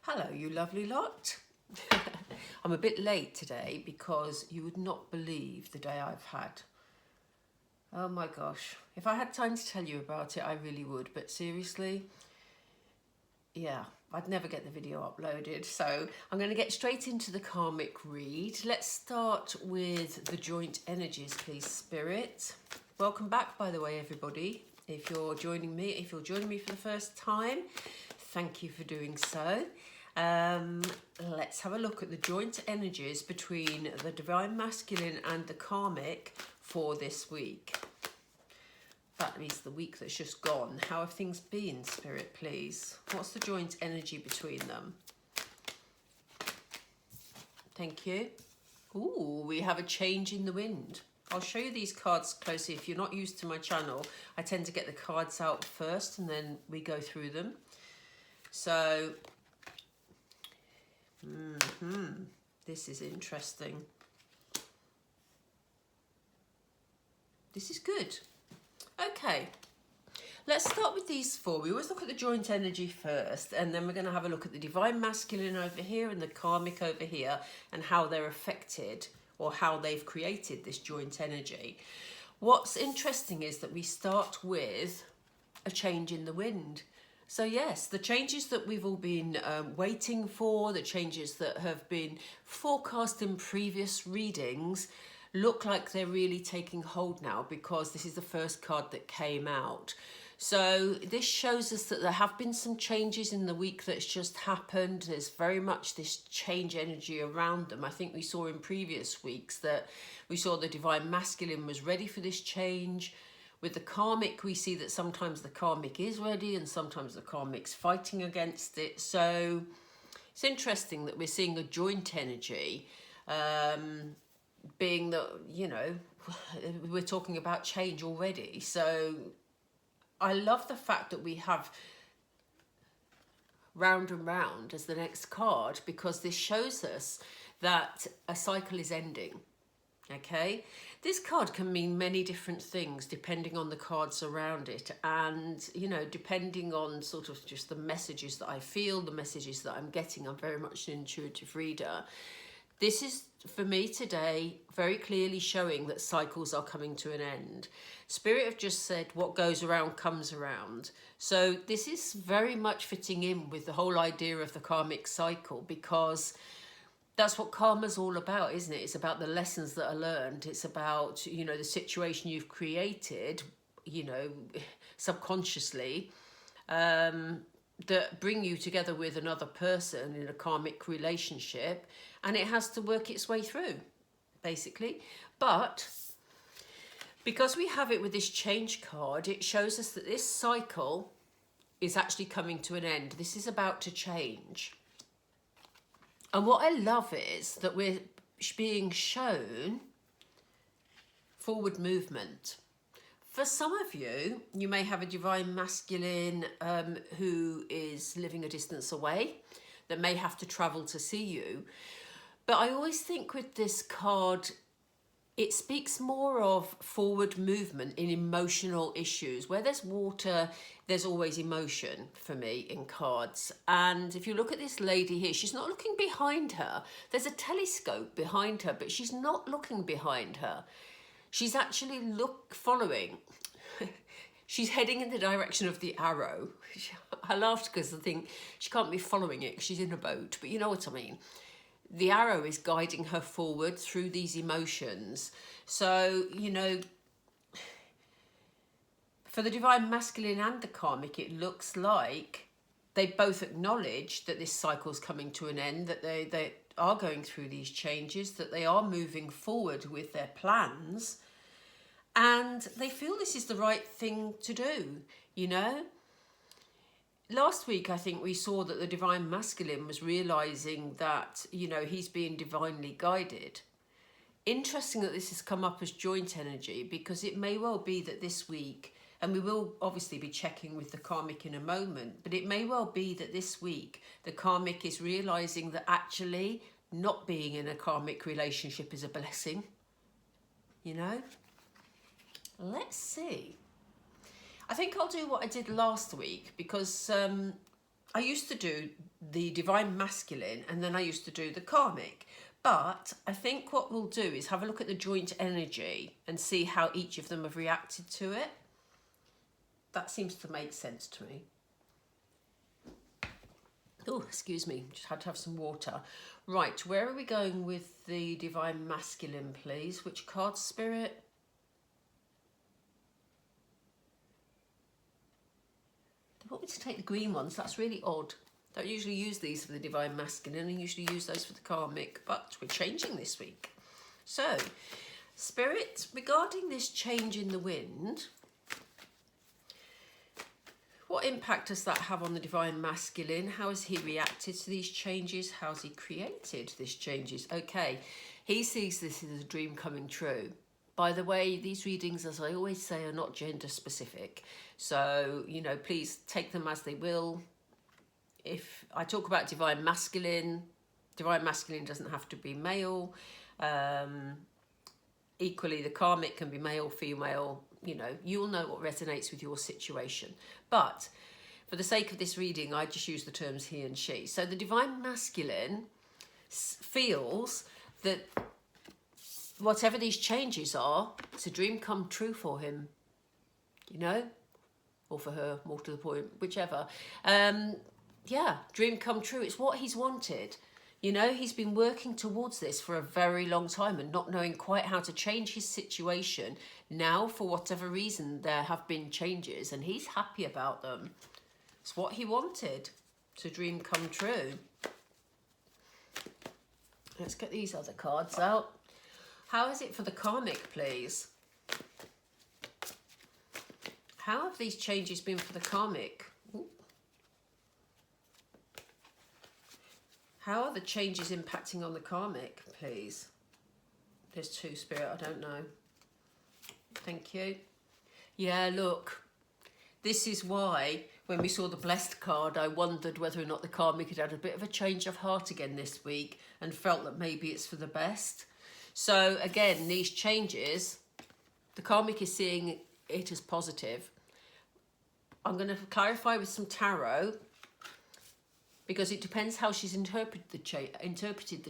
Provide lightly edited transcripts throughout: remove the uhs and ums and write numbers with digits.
Hello, you lovely lot. I'm a bit late today because you would not believe the day I've had. Oh my gosh. If I had time to tell you about it, I really would. But seriously, yeah, I'd never get the video uploaded. So I'm going to get straight into the karmic read. Let's start with the joint energies, please, Spirit. Welcome back, by the way, everybody. If you're joining me for the first time, thank you for doing so. Let's have a look at the joint energies between the divine masculine and the karmic for this week. That means the week that's just gone. How have things been, Spirit, please? What's the joint energy between them? Thank you. Ooh, we have a change in the wind. I'll show you these cards closely. If you're not used to my channel, I tend to get the cards out first and then we go through them. So, this is interesting. This is good. Okay, let's start with these four. We always look at the joint energy first, and then we're going to have a look at the divine masculine over here and the karmic over here, and how they're affected or how they've created this joint energy. What's interesting is that we start with a change in the wind. So yes, the changes that we've all been waiting for, the changes that have been forecast in previous readings, look like they're really taking hold now, because this is the first card that came out. So this shows us that there have been some changes in the week that's just happened. There's very much this change energy around them. I think we saw in previous weeks that we saw the divine masculine was ready for this change. With the karmic, we see that sometimes the karmic is ready and sometimes the karmic's fighting against it. So it's interesting that we're seeing a joint energy, being that, you know, we're talking about change already. So I love the fact that we have round and round as the next card, because this shows us that a cycle is ending. Okay, this card can mean many different things depending on the cards around it, and you know, depending on sort of just the messages that I feel, the messages that I'm getting. I'm very much an intuitive reader. This is, for me today, very clearly showing that cycles are coming to an end. Spirit have just said what goes around comes around. So this is very much fitting in with the whole idea of the karmic cycle, because that's what karma's all about, isn't it? It's about the lessons that are learned. It's about, you know, the situation you've created, you know, subconsciously, that bring you together with another person in a karmic relationship, and it has to work its way through, basically. But because we have it with this change card, it shows us that this cycle is actually coming to an end. This is about to change. And what I love is that we're being shown forward movement. For some of you, you may have a divine masculine who is living a distance away, that may have to travel to see you. But I always think with this card, it speaks more of forward movement in emotional issues. Where there's water, there's always emotion for me in cards. And if you look at this lady here, she's not looking behind her. There's a telescope behind her, but she's not looking behind her. She's actually following. She's heading in the direction of the arrow. I laughed because I think she can't be following it because she's in a boat, but you know what I mean. The arrow is guiding her forward through these emotions. So, you know, for the divine masculine and the karmic, it looks like they both acknowledge that this cycle's coming to an end, that they are going through these changes, that they are moving forward with their plans, and they feel this is the right thing to do, you know. Last week, I think we saw that the divine masculine was realising that, you know, he's being divinely guided. Interesting that this has come up as joint energy, because it may well be that this week, and we will obviously be checking with the karmic in a moment, but it may well be that this week the karmic is realising that actually not being in a karmic relationship is a blessing, you know. Let's see. I think I'll do what I did last week, because I used to do the divine masculine and then I used to do the karmic. But I think what we'll do is have a look at the joint energy and see how each of them have reacted to it. That seems to make sense to me. Oh, excuse me, just had to have some water. Right, where are we going with the divine masculine, please? Which card, Spirit? They want me to take the green ones. That's really odd. Don't usually use these for the divine masculine. I usually use those for the karmic, but we're changing this week. So, Spirit, regarding this change in the wind, what impact does that have on the divine masculine? How has he reacted to these changes? How has he created these changes? Okay, he sees this as a dream coming true. By the way, these readings, as I always say, are not gender specific. So, you know, please take them as they will. If I talk about divine masculine doesn't have to be male. Equally, the karmic can be male, female. You know, you'll know what resonates with your situation. But for the sake of this reading, I just use the terms he and she. So the divine masculine feels that whatever these changes are, it's a dream come true for him, you know, or for her, more to the point, whichever. Yeah, dream come true. It's what he's wanted. You know, he's been working towards this for a very long time and not knowing quite how to change his situation. Now, for whatever reason, there have been changes and he's happy about them. It's what he wanted. It's a dream come true. Let's get these other cards out. How is it for the karmic, please? How have these changes been for the karmic? Ooh. How are the changes impacting on the karmic, please? There's two, Spirit, I don't know. Thank you. Yeah, look, this is why when we saw the blessed card, I wondered whether or not the karmic had had a bit of a change of heart again this week and felt that maybe it's for the best. So again, these changes, the karmic is seeing it as positive. I'm going to clarify with some tarot, because it depends how she's interpreted the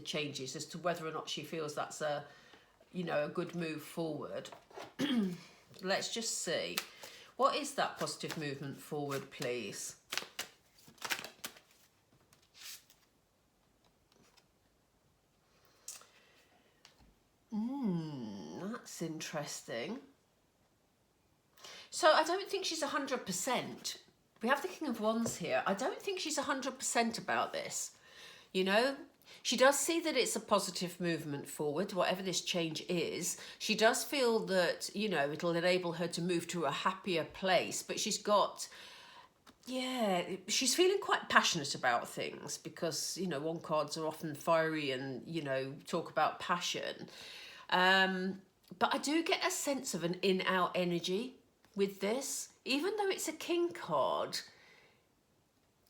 changes as to whether or not she feels that's a, you know, a good move forward. Let's just see. What is that positive movement forward, please? That's interesting. So I don't think she's 100%. We have the King of Wands here. I don't think she's 100% about this. You know, she does see that it's a positive movement forward, whatever this change is. She does feel that, you know, it'll enable her to move to a happier place. But she's got, yeah, she's feeling quite passionate about things because, you know, one cards are often fiery and, you know, talk about passion. But I do get a sense of an in-out energy with this. Even though it's a king card,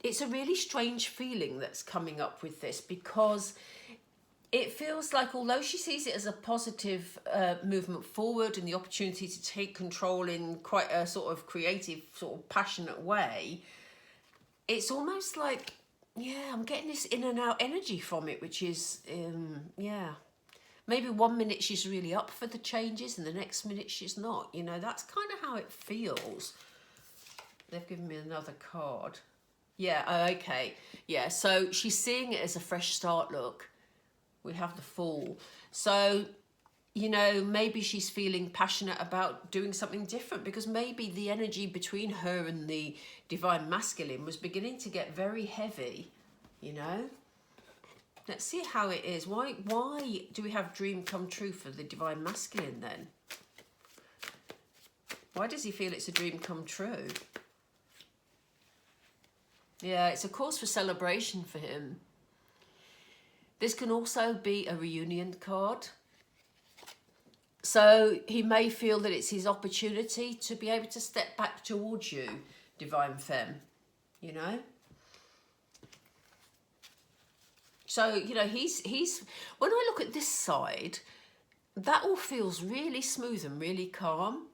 it's a really strange feeling that's coming up with this, because it feels like although she sees it as a positive movement forward and the opportunity to take control in quite a sort of creative, sort of passionate way, it's almost like, yeah, I'm getting this in and out energy from it, which is, yeah. Maybe 1 minute she's really up for the changes and the next minute she's not. You know, that's kind of how it feels. They've given me another card. Yeah, okay. Yeah, so she's seeing it as a fresh start, look. We have the Fool. So, you know, maybe she's feeling passionate about doing something different, because maybe the energy between her and the divine masculine was beginning to get very heavy, you know? Let's see how it is. Why do we have dream come true for the divine masculine then? Why does he feel it's a dream come true? Yeah, it's a cause for celebration for him. This can also be a reunion card. So he may feel that it's his opportunity to be able to step back towards you, divine femme, you know? So, you know, he's when I look at this side, that all feels really smooth and really calm.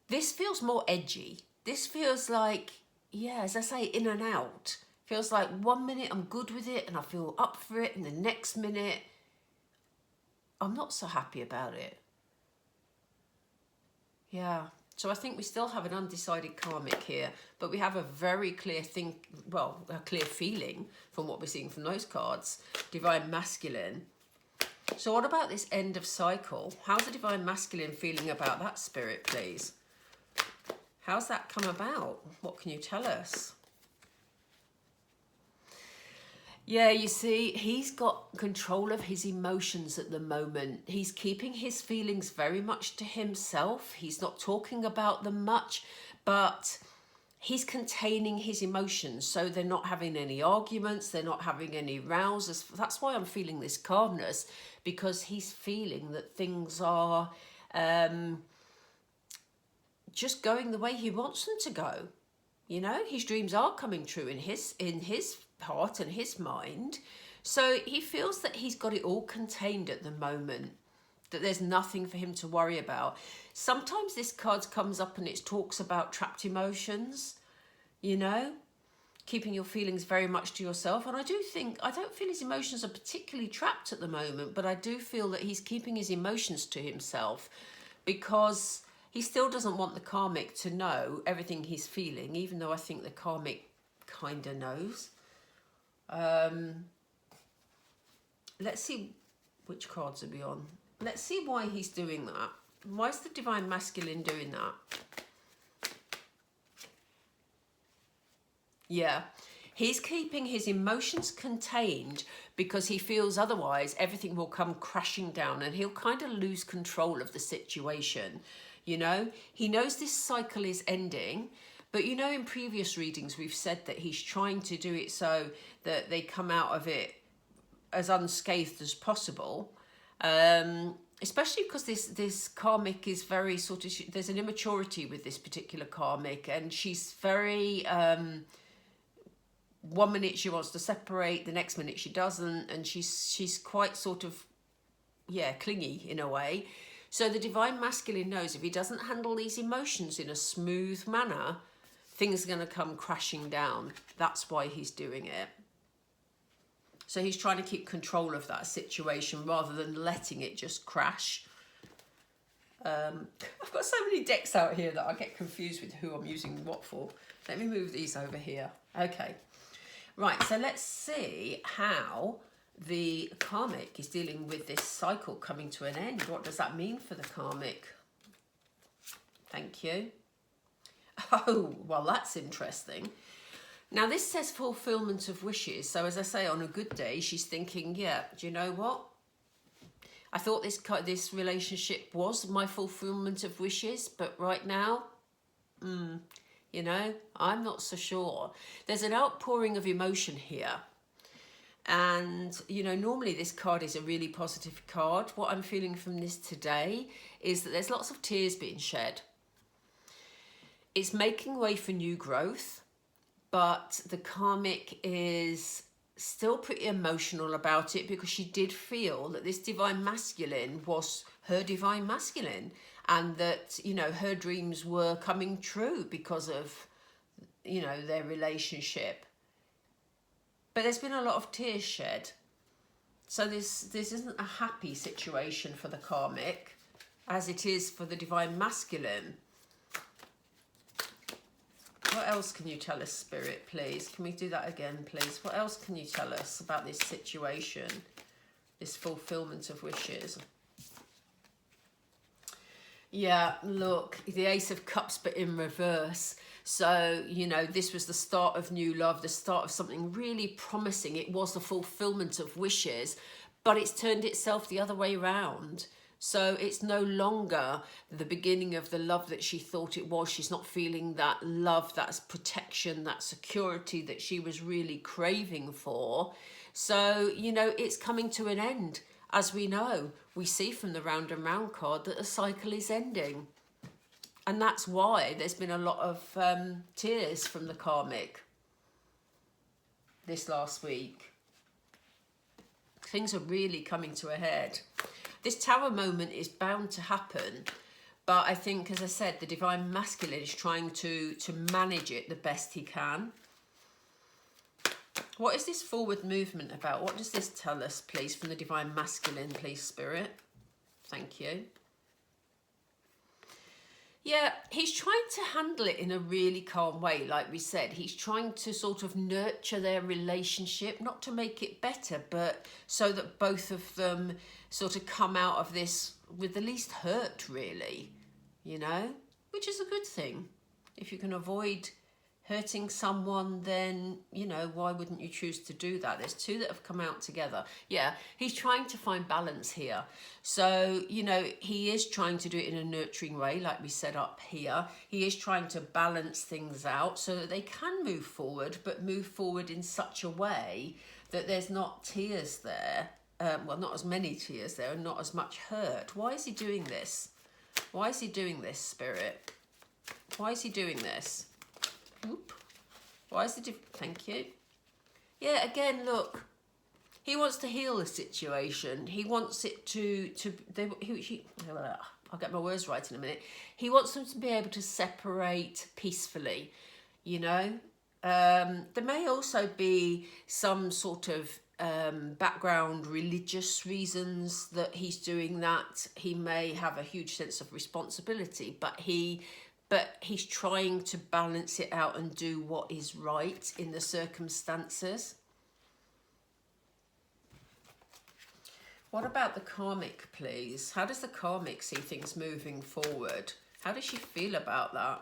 This feels more edgy. This feels like yeah, as I say, in and out. Feels like 1 minute I'm good with it and I feel up for it, and the next minute I'm not so happy about it. Yeah. So I think we still have an undecided karmic here, but we have a very clear a clear feeling from what we're seeing from those cards. Divine Masculine. So what about this end of cycle? How's the Divine Masculine feeling about that, Spirit, please? How's that come about? What can you tell us? Yeah, you see, he's got control of his emotions at the moment. He's keeping his feelings very much to himself. He's not talking about them much, but he's containing his emotions. So they're not having any arguments. They're not having any rows. That's why I'm feeling this calmness, because he's feeling that things are just going the way he wants them to go. You know, his dreams are coming true in his heart and his mind. So he feels that he's got it all contained at the moment, that there's nothing for him to worry about. Sometimes this card comes up and it talks about trapped emotions, you know, keeping your feelings very much to yourself. And I don't feel his emotions are particularly trapped at the moment, but I do feel that he's keeping his emotions to himself because he still doesn't want the karmic to know everything he's feeling, even though I think the karmic kind of knows. Let's see, which cards are we on? Let's see why he's doing that. Why is the Divine Masculine doing that? Yeah, he's keeping his emotions contained because he feels otherwise everything will come crashing down and he'll kind of lose control of the situation. You know, he knows this cycle is ending, but you know, in previous readings, we've said that he's trying to do it so that they come out of it as unscathed as possible. Especially because this karmic is very sort of, there's an immaturity with this particular karmic, and she's very, 1 minute she wants to separate, the next minute she doesn't, and she's quite sort of, yeah, clingy in a way. So the Divine Masculine knows if he doesn't handle these emotions in a smooth manner, things are going to come crashing down. That's why he's doing it. So he's trying to keep control of that situation rather than letting it just crash. I've got so many decks out here that I get confused with who I'm using what for. Let me move these over here. Okay. Right, so let's see how the karmic is dealing with this cycle coming to an end. What does that mean for the karmic? Thank you. Oh, well, that's interesting. Now, this says fulfillment of wishes. So as I say, on a good day, she's thinking, yeah, do you know what? I thought this relationship was my fulfillment of wishes, but right now, you know, I'm not so sure. There's an outpouring of emotion here. And, you know, normally this card is a really positive card. What I'm feeling from this today is that there's lots of tears being shed. It's making way for new growth, but the karmic is still pretty emotional about it because she did feel that this Divine Masculine was her Divine Masculine, and that, you know, her dreams were coming true because of, you know, their relationship. But there's been a lot of tears shed. So this isn't a happy situation for the karmic, as it is for the Divine Masculine. What else can you tell us, Spirit, please? Can we do that again, please? What else can you tell us about this situation, this fulfillment of wishes? Yeah, look, the Ace of Cups, but in reverse. So, you know, this was the start of new love, the start of something really promising. It was the fulfillment of wishes, but it's turned itself the other way around. So it's no longer the beginning of the love that she thought it was. She's not feeling that love, that protection, that security that she was really craving for. So, you know, it's coming to an end. As we know, we see from the Round and Round card that the cycle is ending. And that's why there's been a lot of tears from the karmic this last week. Things are really coming to a head. This Tower moment is bound to happen, But I think, as I said, the divine masculine is trying to manage it the best he can. What is this forward movement about? What does this tell us, please, from the divine masculine, please, Spirit? Thank you. Yeah, he's trying to handle it in a really calm way, like we said. He's trying to sort of nurture their relationship, not to make it better, but so that both of them sort of come out of this with the least hurt, really, you know, which is a good thing. If you can avoid hurting someone, then, you know, why wouldn't you choose to do that? There's two that have come out together. Yeah, he's trying to find balance here. So, you know, he is trying to do it in a nurturing way, like we said up here. He is trying to balance things out so that they can move forward, but move forward in such a way that there's not tears there. Well, not as many tears there and not as much hurt. Why is he doing this? Why is he doing this, Spirit? Why is he doing this? Oop. Why is the thank you. Yeah, again, look. He wants to heal the situation. He wants it I'll get my words right in a minute. He wants them to be able to separate peacefully, you know. There may also be some sort of background religious reasons that he's doing that. He may have a huge sense of responsibility, but he's trying to balance it out and do what is right in the circumstances. What about the karmic, please? How does the karmic see things moving forward? How does she feel about that?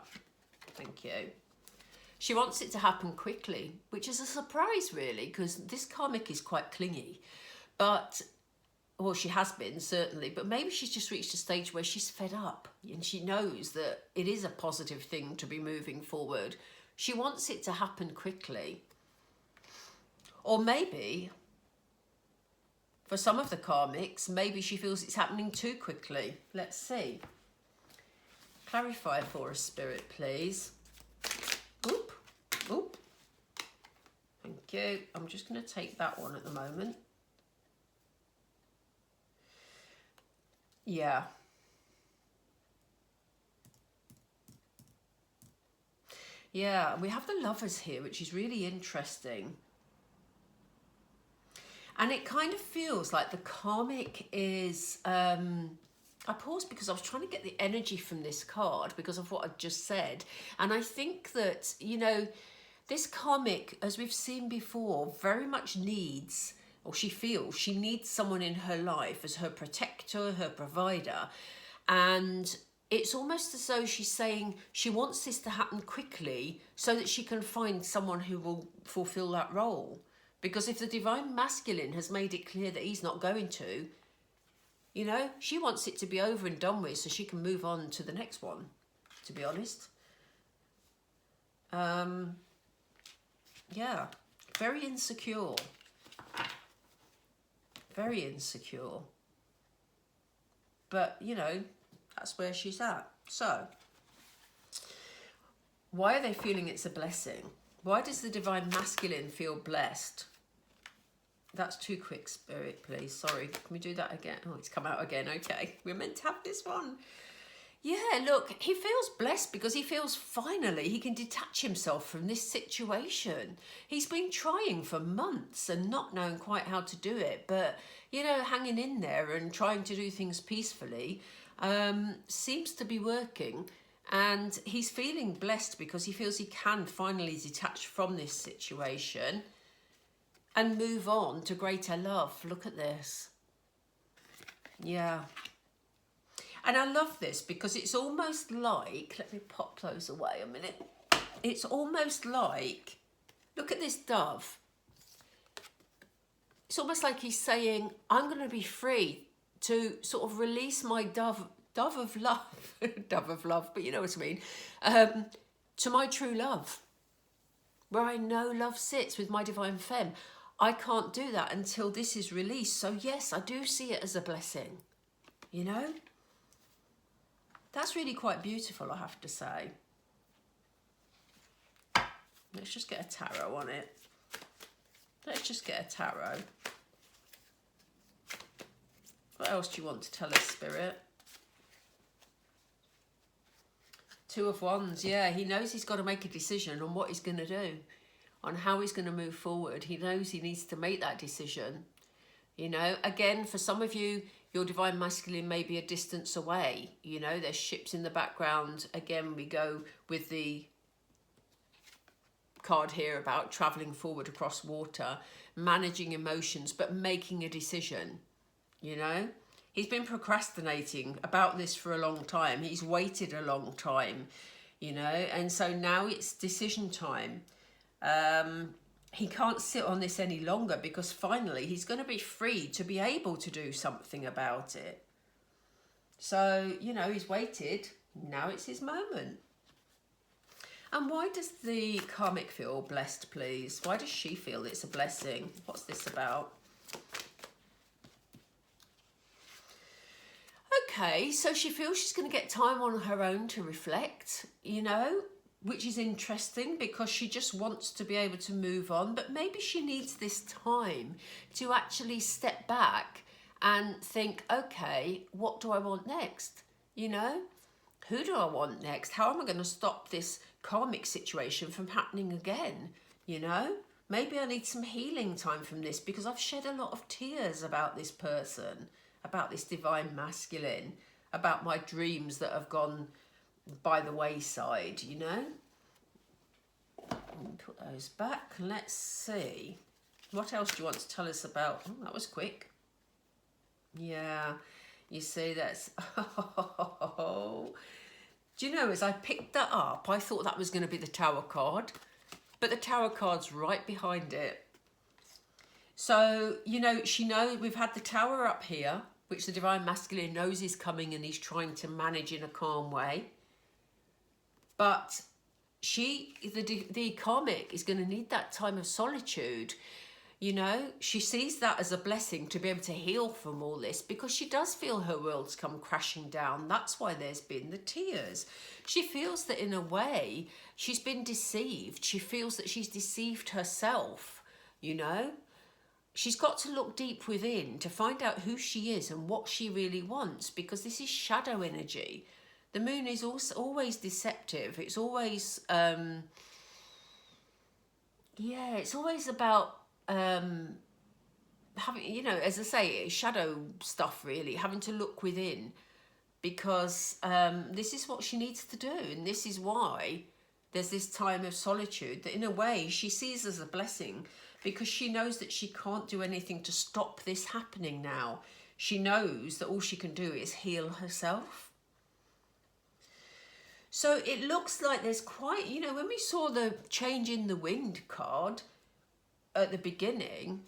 Thank you. She wants it to happen quickly, which is a surprise, really, because this karmic is quite clingy. But, well, she has been, certainly, but maybe she's just reached a stage where she's fed up and she knows that it is a positive thing to be moving forward. She wants it to happen quickly. Or maybe, for some of the karmics, maybe she feels it's happening too quickly. Let's see. Clarify for us, Spirit, please. Oop, oop. Thank you. I'm just going to take that one at the moment. Yeah. Yeah, we have the Lovers here, which is really interesting. And it kind of feels like the karmic is... I paused because I was trying to get the energy from this card because of what I just said. And I think that, you know, this karmic, as we've seen before, very much needs... or she feels she needs someone in her life as her protector, her provider. And it's almost as though she's saying she wants this to happen quickly so that she can find someone who will fulfill that role. Because if the divine masculine has made it clear that he's not going to, you know, she wants it to be over and done with so she can move on to the next one, to be honest. Yeah, very insecure. Very insecure. But, you know, that's where she's at. So, why are they feeling it's a blessing? Why does the divine masculine feel blessed? That's too quick, Spirit, please. Sorry, can we do that again? Oh, it's come out again. Okay, we're meant to have this one. Yeah, look, he feels blessed because he feels finally he can detach himself from this situation. He's been trying for months and not knowing quite how to do it, but, you know, hanging in there and trying to do things peacefully seems to be working. And he's feeling blessed because he feels he can finally detach from this situation and move on to greater love. Look at this. Yeah. And I love this because it's almost like, let me pop those away a minute. It's almost like, look at this dove. It's almost like he's saying, I'm going to be free to sort of release my dove of love, dove of love, but you know what I mean, to my true love, where I know love sits with my divine femme. I can't do that until this is released. So yes, I do see it as a blessing, you know? That's really quite beautiful, I have to say. Let's just get a tarot on it. Let's just get a tarot. What else do you want to tell us, Spirit? Two of Wands, yeah. He knows he's got to make a decision on what he's going to do, on how he's going to move forward. He knows he needs to make that decision. You know, again, for some of you, your divine masculine may be a distance away. You know, there's ships in the background. Again, we go with the card here about traveling forward across water, managing emotions, but making a decision. You know, he's been procrastinating about this for a long time. He's waited a long time, you know, and so now it's decision time. He can't sit on this any longer because finally he's going to be free to be able to do something about it. So, you know, he's waited. Now it's his moment. And why does the karmic feel blessed, please? Why does she feel it's a blessing? What's this about? Okay, so she feels she's going to get time on her own to reflect, you know, which is interesting because she just wants to be able to move on, but maybe she needs this time to actually step back and think, okay, what do I want next? You know, who do I want next? How am I going to stop this karmic situation from happening again? You know, maybe I need some healing time from this because I've shed a lot of tears about this person, about this divine masculine, about my dreams that have gone by the wayside, you know. Put those back. Let's see. What else do you want to tell us about? Oh, that was quick. Yeah, you see that's... Oh. Do you know, as I picked that up, I thought that was going to be the Tower card, but the Tower card's right behind it. So, you know, she knows we've had the Tower up here, which the divine masculine knows is coming and he's trying to manage in a calm way. But the karmic is going to need that time of solitude. You know, she sees that as a blessing to be able to heal from all this because she does feel her world's come crashing down. That's why there's been the tears. She feels that in a way she's been deceived. She feels that she's deceived herself, you know. She's got to look deep within to find out who she is and what she really wants because this is shadow energy. The moon is also always deceptive. It's always, it's always about having, you know, as I say, shadow stuff really, having to look within because this is what she needs to do. And this is why there's this time of solitude that in a way she sees as a blessing because she knows that she can't do anything to stop this happening now. She knows that all she can do is heal herself. So it looks like there's quite, you know, when we saw the change in the wind card at the beginning,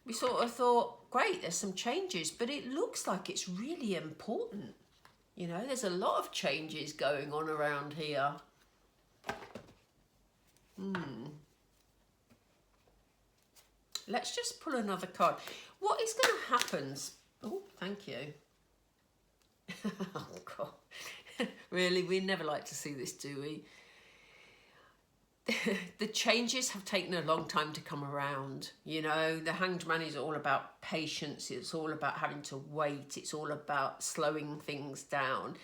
we sort of thought, great, there's some changes, but it looks like it's really important. You know, there's a lot of changes going on around here. Let's just pull another card. What is going to happen? Oh, thank you. Oh, God. Really, we never like to see this, do we? The changes have taken a long time to come around. You know, the Hanged Man is all about patience. It's all about having to wait. It's all about slowing things down.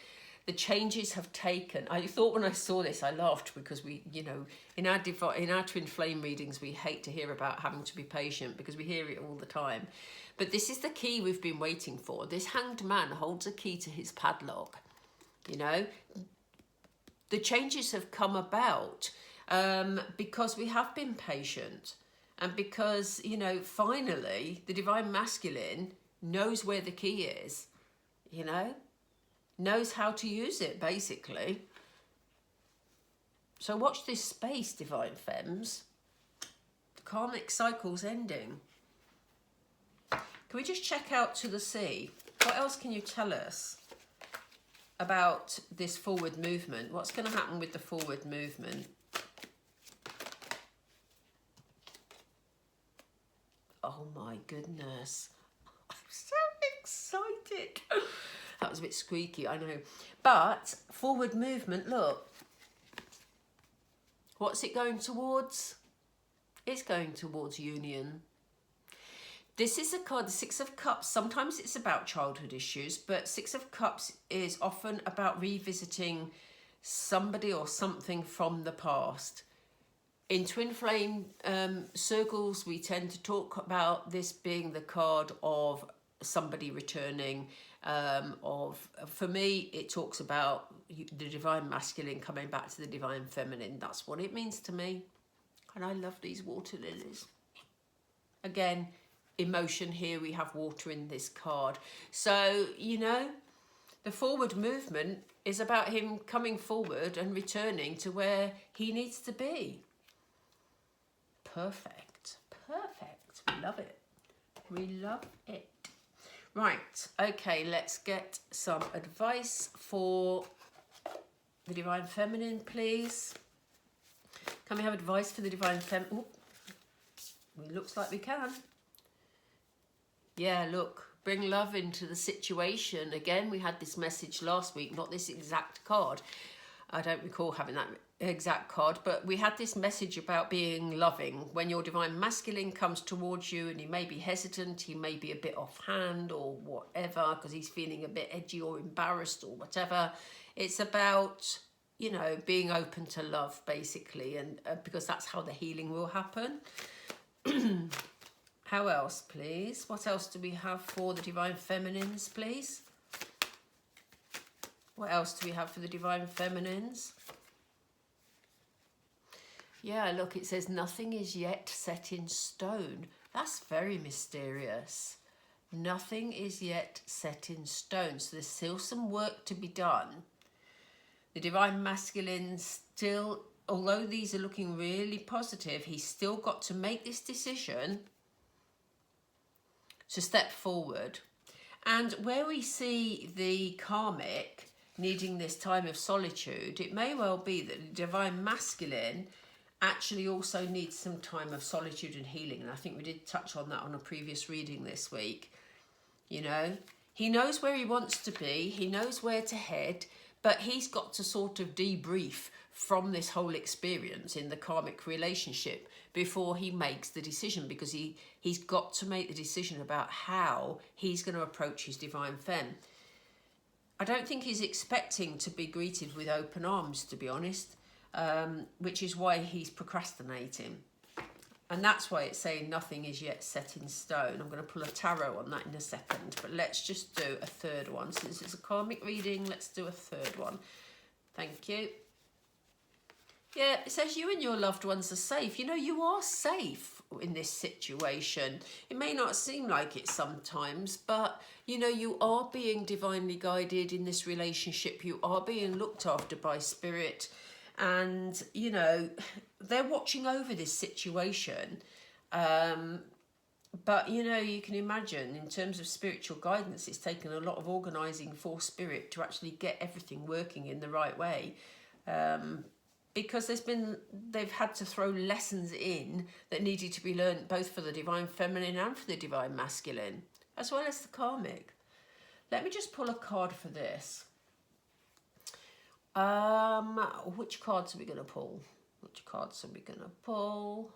The changes have taken. I thought when I saw this, I laughed because we, you know, in our twin flame readings, we hate to hear about having to be patient because we hear it all the time. But this is the key we've been waiting for. This Hanged Man holds a key to his padlock. You know, the changes have come about because we have been patient and because, you know, finally the divine masculine knows where the key is, you know, knows how to use it basically. So watch this space, divine femmes. The karmic cycle's ending. Can we just check out to the sea? What else can you tell us about this forward movement? What's going to happen with the forward movement? Oh my goodness. I'm so excited. That was a bit squeaky, I know. But forward movement, look. What's it going towards? It's going towards union. This is a card, the Six of Cups. Sometimes it's about childhood issues, but Six of Cups is often about revisiting somebody or something from the past. In twin flame circles, we tend to talk about this being the card of somebody returning. For me, it talks about the divine masculine coming back to the divine feminine. That's what it means to me. And I love these water lilies. Again, emotion here, we have water in this card. So, you know, the forward movement is about him coming forward and returning to where he needs to be. Perfect. Perfect. We love it. We love it. Right. Okay, let's get some advice for the divine feminine, please. Can we have advice for the divine feminine? It looks like we can. Yeah, look. Bring love into the situation. Again, we had this message last week, not this exact card. I don't recall having that exact card, but we had this message about being loving. When your divine masculine comes towards you and he may be hesitant, he may be a bit offhand or whatever, because he's feeling a bit edgy or embarrassed or whatever. It's about, you know, being open to love, basically, and because that's how the healing will happen. How else, please? What else do we have for the divine feminines, please? What else do we have for the divine feminines? Yeah, look, it says nothing is yet set in stone. That's very mysterious. Nothing is yet set in stone. So there's still some work to be done. The divine masculine still, although these are looking really positive, he's still got to make this decision to step forward. And where we see the karmic needing this time of solitude, it may well be that the divine masculine actually also needs some time of solitude and healing. And I think we did touch on that on a previous reading this week. You know, he knows where he wants to be, he knows where to head, but he's got to sort of debrief from this whole experience in the karmic relationship before he makes the decision, because he's got to make the decision about how he's going to approach his divine femme. I don't think he's expecting to be greeted with open arms, to be honest, which is why he's procrastinating. And that's why it's saying nothing is yet set in stone. I'm going to pull a tarot on that in a second, but let's just do a third one. Since it's a karmic reading, let's do a third one. Thank you. Yeah, it says you and your loved ones are safe. You know, you are safe in this situation. It may not seem like it sometimes, but, you know, you are being divinely guided in this relationship. You are being looked after by spirit. And, you know, they're watching over this situation. But, you know, you can imagine in terms of spiritual guidance, it's taken a lot of organising for spirit to actually get everything working in the right way. Because they've had to throw lessons in that needed to be learned both for the divine feminine and for the divine masculine, as well as the karmic. Let me just pull a card for this. Which cards are we going to pull? Which cards are we going to pull?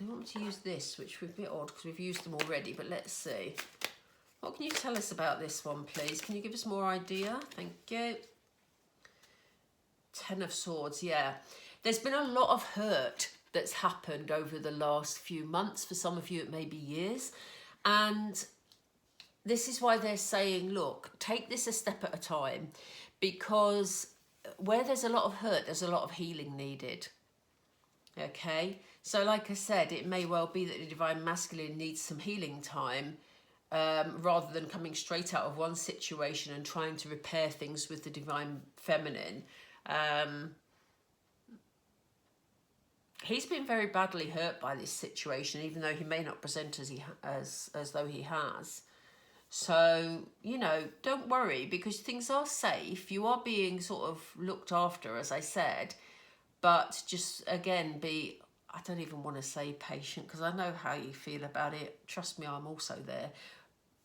I want to use this, which would be odd because we've used them already, but let's see. What can you tell us about this one, please? Can you give us more idea? Thank you. Ten of Swords, yeah. There's been a lot of hurt that's happened over the last few months. For some of you, it may be years. And this is why they're saying, look, take this a step at a time, because where there's a lot of hurt, there's a lot of healing needed. Okay? So like I said, it may well be that the divine masculine needs some healing time, rather than coming straight out of one situation and trying to repair things with the divine feminine. He's been very badly hurt by this situation, even though he may not present as though he has. So, you know, don't worry, because things are safe. You are being sort of looked after, as I said, but just again I don't even want to say patient, because I know how you feel about it. Trust me, I'm also there.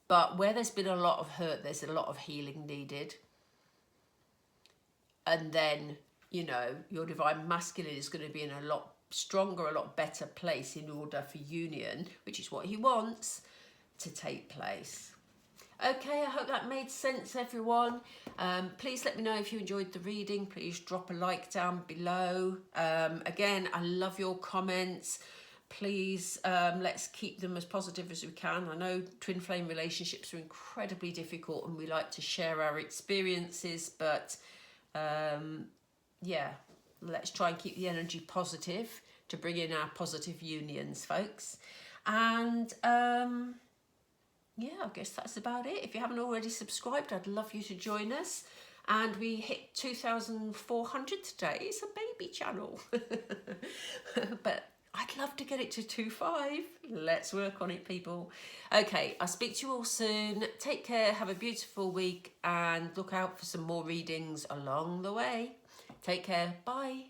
But where there's been a lot of hurt, there's a lot of healing needed. And then, you know, your divine masculine is going to be in a lot stronger, a lot better place in order for union, which is what he wants, to take place. Okay, I hope that made sense, everyone. Please let me know if you enjoyed the reading. Please drop a like down below. Again, I love your comments. Please, let's keep them as positive as we can. I know twin flame relationships are incredibly difficult and we like to share our experiences, but yeah, let's try and keep the energy positive to bring in our positive unions, folks. And yeah, I guess that's about it. If you haven't already subscribed, I'd love you to join us. And we hit 2,400 today. It's a baby channel. But I'd love to get it to 2.5. Let's work on it, people. Okay, I'll speak to you all soon. Take care, have a beautiful week, and look out for some more readings along the way. Take care. Bye.